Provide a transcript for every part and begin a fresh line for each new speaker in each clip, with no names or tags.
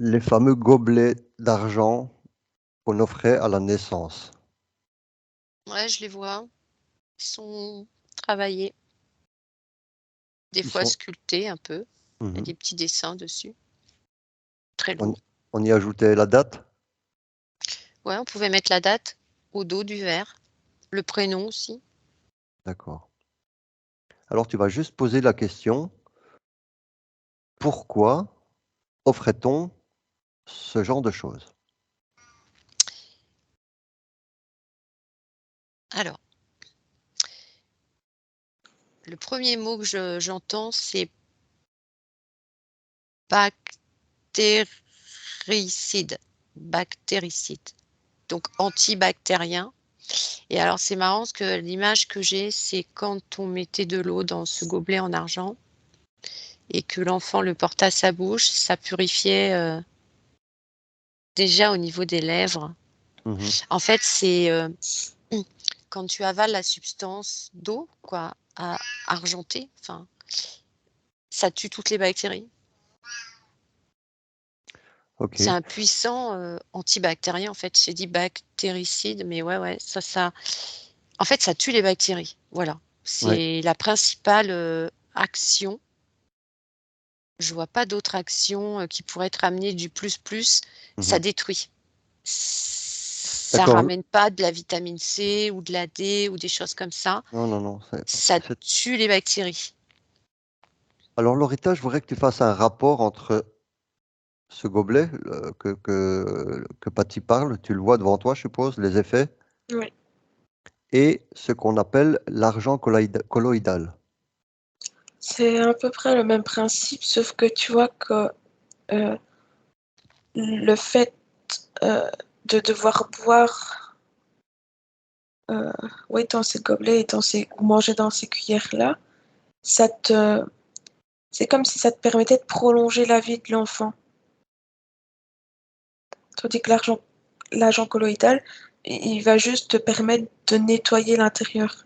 Les fameux gobelets d'argent qu'on offrait à la naissance.
Ouais, je les vois. Ils sont travaillés, des
Ils
fois
sont
sculptés un peu. Il y a
mmh
des petits dessins dessus, très
On
lourds.
on y ajoutait la date?
Ouais, on pouvait mettre la date au dos du verre, le prénom aussi.
D'accord. Alors tu vas juste poser la question: «Pourquoi offrait-on ce genre de choses?»
Alors, le premier mot que j'entends, c'est bactéricide. Bactéricide, donc antibactérien. Et alors, c'est marrant parce que l'image que j'ai, c'est quand on mettait de l'eau dans ce gobelet en argent et que l'enfant le portait à sa bouche, ça purifiait, déjà au niveau des lèvres.
Mmh.
En fait, c'est, quand tu avales la substance d'eau, quoi, argentée, enfin, ça tue toutes les bactéries. C'est
OK.
un puissant, antibactérien, en fait. J'ai dit bactéricide, mais ouais, ouais, en fait, ça tue les bactéries, voilà.
Ouais.
C'est la principale, action. Je vois pas d'autre action, qui pourrait être amenée du plus plus, ça
Mmh.
détruit. Ça
D'accord.
ramène pas de la vitamine C ou de la D ou des choses comme ça.
Non, non, non,
Ça
c'est
tue les bactéries.
alors Loretta, je voudrais que tu fasses un rapport entre ce gobelet, que Patty parle, tu le vois devant toi, je suppose, les effets?
Oui.
Et ce qu'on appelle l'argent colloïdal.
C'est à peu près le même principe, sauf que tu vois que, heu, le fait, heu, de devoir boire, heu, ouais, dans ces gobelets et dans ces ou manger dans ces cuillères-là, ça te c'est comme si ça te permettait de prolonger la vie de l'enfant. Tandis que l'agent colloïdal, il va juste te permettre de nettoyer l'intérieur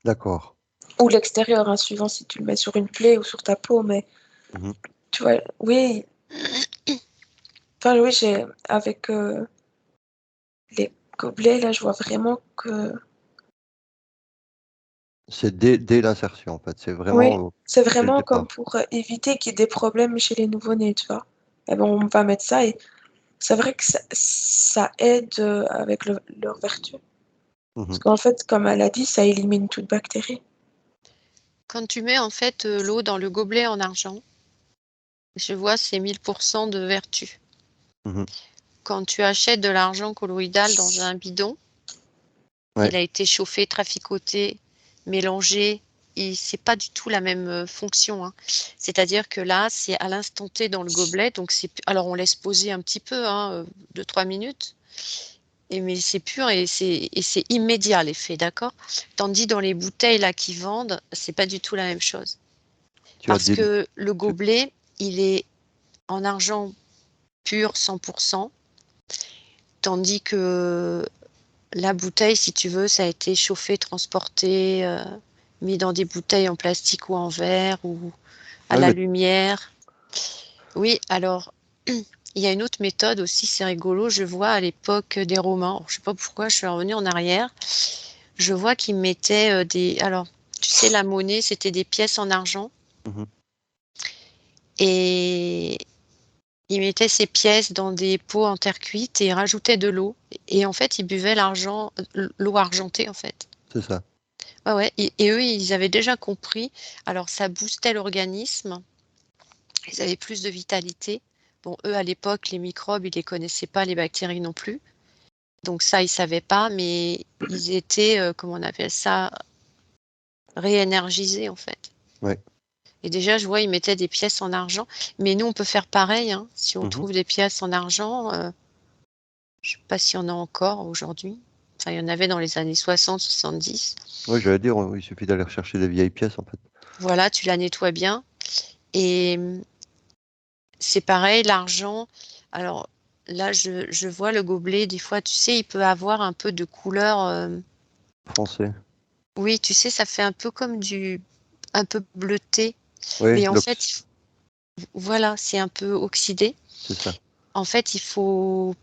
D'accord.
ou l'extérieur, hein, suivant si tu le mets sur une plaie ou sur ta peau, mais
Mmh.
tu vois? Oui, enfin, oui, j'ai avec, les gobelets, là, je vois vraiment que
C'est dès l'insertion, en fait, c'est
oui,
vraiment
c'est
dès le
vraiment comme
départ.
pour, éviter qu'il y ait des problèmes chez les nouveau-nés, tu vois? Et ben, on va mettre ça et c'est vrai que ça aide, avec leur vertu. Parce
Mmh.
qu'en fait, comme elle a dit, ça élimine toute bactérie.
Quand tu mets, en fait, l'eau dans le gobelet en argent, je vois c'est 1000 de vertu.
Mmh.
Quand tu achètes de l'argent colloïdal dans un bidon,
Ouais.
il a été chauffé, traficoté, mélangé et c'est pas du tout la même, fonction, hein. C'est-à-dire que là, c'est à l'instant T dans le gobelet, donc alors on laisse poser un petit peu, hein, 2-3 minutes mais c'est pur et c'est immédiat l'effet, d'accord? Tandis dans les bouteilles là qui vendent, c'est pas du tout la même chose.
Tu as
Parce
dit
que le
tu
gobelet, il est en argent pur 100, tandis que la bouteille, si tu veux, ça a été chauffé, transporté, mis dans des bouteilles en plastique ou en verre ou à
oui,
la
mais
lumière. Oui, alors, il y a une autre méthode aussi, c'est rigolo, je vois à l'époque des Romains, alors je sais pas pourquoi je suis revenue en arrière, je vois qu'ils mettaient, alors, tu sais, la monnaie, c'était des pièces en argent
mmh.
et ils mettaient ces pièces dans des pots en terre cuite et ils rajoutaient de l'eau et en fait, ils buvaient l'eau argentée, en fait.
C'est ça.
Ouais, ouais et eux, ils avaient déjà compris. Alors ça boostait l'organisme, ils avaient plus de vitalité. Bon, eux, à l'époque, les microbes, ils les connaissaient pas, les bactéries non plus. Donc ça, ils savaient pas, mais ils étaient, comment on appelle ça? Réénergisés, en fait.
Ouais.
Et déjà, je vois, ils mettaient des pièces en argent, mais nous, on peut faire pareil, hein. Si on
Mmh.
trouve des pièces en argent, je sais pas s'il y en a encore aujourd'hui. Enfin, il y en avait dans les années 60-70.
Oui, j'allais dire, il suffit d'aller rechercher des vieilles pièces, en fait.
Voilà, tu la nettoies bien et c'est pareil, l'argent. Alors là, je vois le gobelet, des fois, tu sais, il peut avoir un peu de couleur,
Foncé.
oui, tu sais, ça fait un peu comme un peu bleuté.
Oui,
Mais en fait, Voilà, c'est un peu oxydé.
C'est ça.
En fait, il faut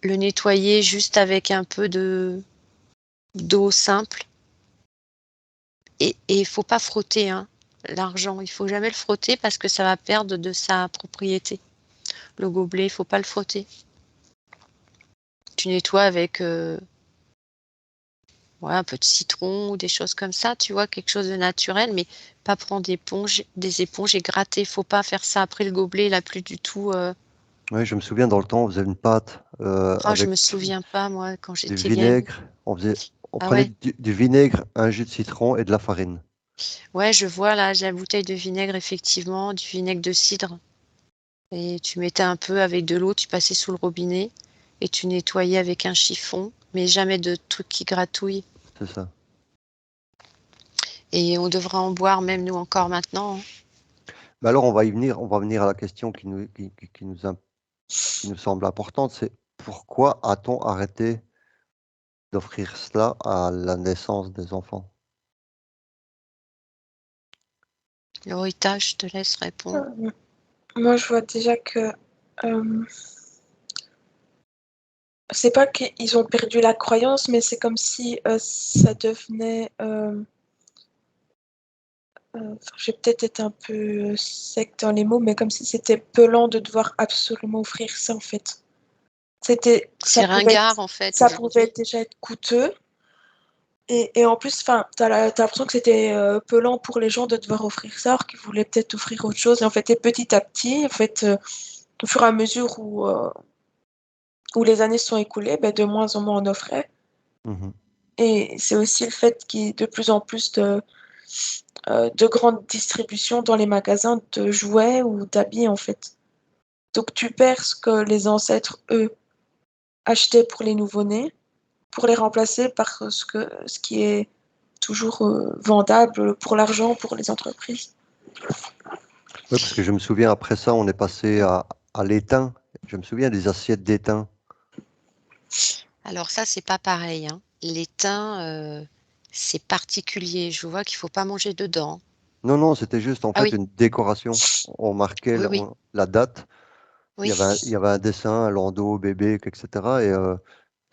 le nettoyer juste avec un peu d'eau simple. Et il faut pas frotter, hein, l'argent. Il faut jamais le frotter parce que ça va perdre de sa propriété. Le gobelet, il faut pas le frotter. Tu nettoies avec ouais, un peu de citron ou des choses comme ça, tu vois, quelque chose de naturel, mais pas prendre des éponges et gratter. Faut pas faire ça. Après, le gobelet, il a plus du tout.
Oui, je me souviens dans le temps, on faisait une pâte
Oh, je
avec
me souviens pas, moi, quand
du
j'étais vieille.
vinaigre. On
Ah
prenait
ouais,
du vinaigre, un jus de citron et de la farine.
ouais, je vois là, j'ai la bouteille de vinaigre, effectivement, du vinaigre de cidre. Et tu mettais un peu avec de l'eau, tu passais sous le robinet et tu nettoyais avec un chiffon, mais jamais de trucs qui gratouillent.
C'est ça.
Et on devra en boire, même nous encore maintenant, hein.
Mais alors, on va venir à la question qui nous semble importante, c'est pourquoi a-t-on arrêté d'offrir cela à la naissance des enfants?
Lorita, je te laisse répondre.
Moi, je vois déjà que euh, c'est pas qu'ils ont perdu la croyance, mais c'est comme si ça devenait. J'ai peut-être été un peu sec dans les mots, mais comme si c'était pelant de devoir absolument offrir ça en fait.
C'est ringard, en fait,
Ça pouvait
aujourd'hui.
déjà être coûteux. Et en plus, enfin, t'as l'impression que c'était pelant pour les gens de devoir offrir ça, alors qu'ils voulaient peut-être offrir autre chose. Et en fait, et petit à petit, en fait, au fur et à mesure où les années se sont écoulées, ben, de moins en moins on offrait.
Mhm.
Et c'est aussi le fait qu'il y ait de plus en plus de grandes distributions dans les magasins de jouets ou d'habits, en fait. Donc tu perds ce que les ancêtres, eux, achetaient pour les nouveau-nés, pour les remplacer par ce qui est toujours vendable pour l'argent, pour les entreprises.
Oui, parce que je me souviens, après ça, on est passé à l'étain. Je me souviens des assiettes d'étain.
Alors ça, c'est pas pareil, hein. L'étain, c'est particulier. Je vois qu'il faut pas manger dedans.
Non, non, c'était juste en
Ah
fait
oui,
une décoration. On marquait
oui, oui,
la date.
oui.
Il y avait un dessin, un landau, bébé, etc. Et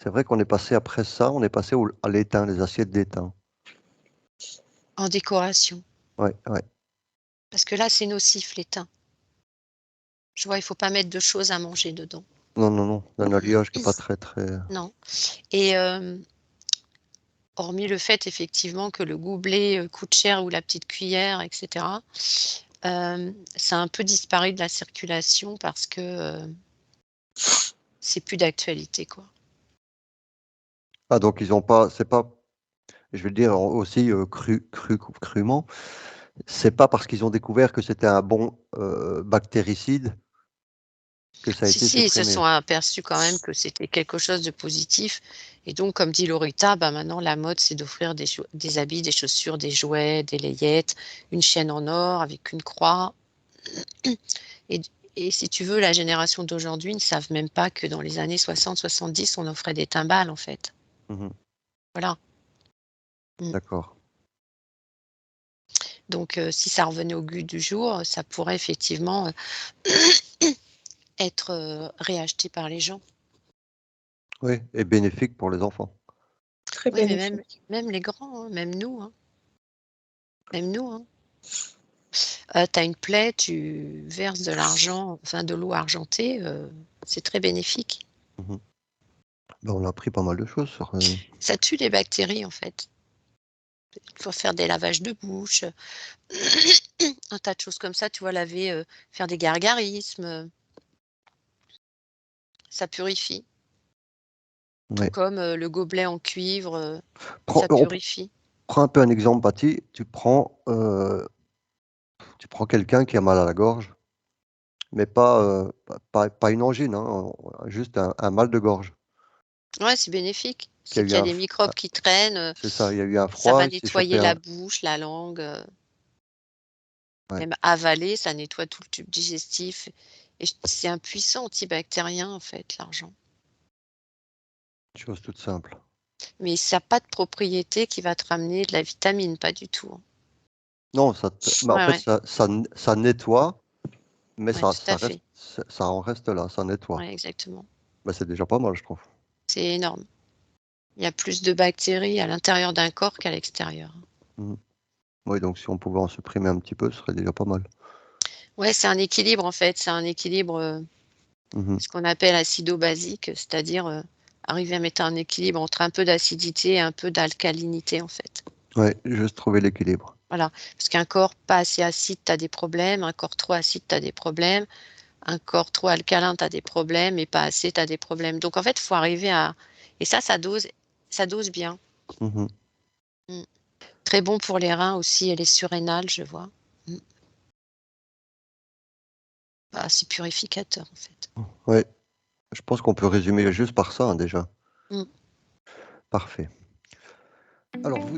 c'est vrai qu'on est passé après ça, on est passé à l'étain, les assiettes d'étain.
En décoration.
Ouais, ouais.
Parce que là, c'est nocif, l'étain. Je vois, il faut pas mettre de choses à manger dedans.
Non, non, non. Un alliage qui n'est pas très, très.
Non. Et hormis le fait effectivement que le gobelet, coûte cher ou la petite cuillère et cetera, ça a un peu disparu de la circulation parce que, c'est plus d'actualité, quoi.
Ah, donc ils ont pas. C'est pas. Je vais le dire aussi crûment. C'est pas parce qu'ils ont découvert que c'était un bon bactéricide que ça a
Si,
été
si, ils se
supprimé.
sont aperçus quand même que c'était quelque chose de positif et donc comme dit Laurita, bah, maintenant la mode, c'est d'offrir des habits, des chaussures, des jouets, des layettes, une chaîne en or avec une croix et et si tu veux, la génération d'aujourd'hui ne savent même pas que dans les années 60-70, on offrait des timbales, en fait.
Mhm.
Voilà. Mmh.
D'accord.
Donc si ça revenait au goût du jour, ça pourrait effectivement, être, réacheté par les gens.
Oui, et bénéfique pour les enfants.
Très
Oui, mais même
bénéfique.
même les grands, hein, même nous, hein, même nous, hein. Tu as une plaie, tu verses de l'argent, enfin de l'eau argentée, c'est très bénéfique.
Mhm. Ben, on a appris pas mal de choses sur.
Ça tue les bactéries, en fait. Il faut faire des lavages de bouche, un tas de choses comme ça, tu vois? Laver, faire des gargarismes, ça purifie. Tout
Ouais.
comme, le gobelet en cuivre,
Prends,
ça purifie.
prends un peu un exemple, Patty. Tu prends quelqu'un qui a mal à la gorge, mais pas une angine, hein, juste un mal de gorge.
Ouais, c'est bénéfique.
Qui a
C'est
eu
qu'il y a des microbes qui traînent,
c'est ça, il y a eu un
ça
froid,
va
il s'est chopé
nettoyer la
un.
bouche, la langue,
Ouais,
même avaler, ça nettoie tout le tube digestif et c'est un puissant antibactérien, en fait, l'argent.
une chose toute simple.
Mais ça a pas de propriété qui va te ramener de la vitamine, pas du tout, hein.
Non, en
Ouais,
fait,
ouais.
ça nettoie, mais
Ouais,
ça
tout à
ça reste
fait.
ça en reste là, ça nettoie.
Ouais, exactement.
Bah, c'est déjà pas mal, je trouve.
C'est énorme. Il y a plus de bactéries à l'intérieur d'un corps qu'à l'extérieur.
Mmh. Oui, donc si on pouvait en supprimer un petit peu, ce serait déjà pas mal.
Ouais, c'est un équilibre en fait, c'est un équilibre,
Mmh.
ce qu'on appelle acido-basique, c'est-à-dire, arriver à mettre un équilibre entre un peu d'acidité et un peu d'alcalinité en fait.
Ouais, juste trouver l'équilibre.
Voilà, parce qu'un corps pas assez acide, tu as des problèmes, un corps trop acide, tu as des problèmes, un corps trop alcalin, tu as des problèmes et pas assez, tu as des problèmes. Donc en fait, il faut arriver à et ça dose bien.
Mmh.
Mmh. Très bon pour les reins aussi et les surrénales, je vois. Mmh. Bah, c'est purificateur en fait.
Ouais, je pense qu'on peut résumer juste par ça, hein, déjà.
Mmh.
Parfait. Alors vous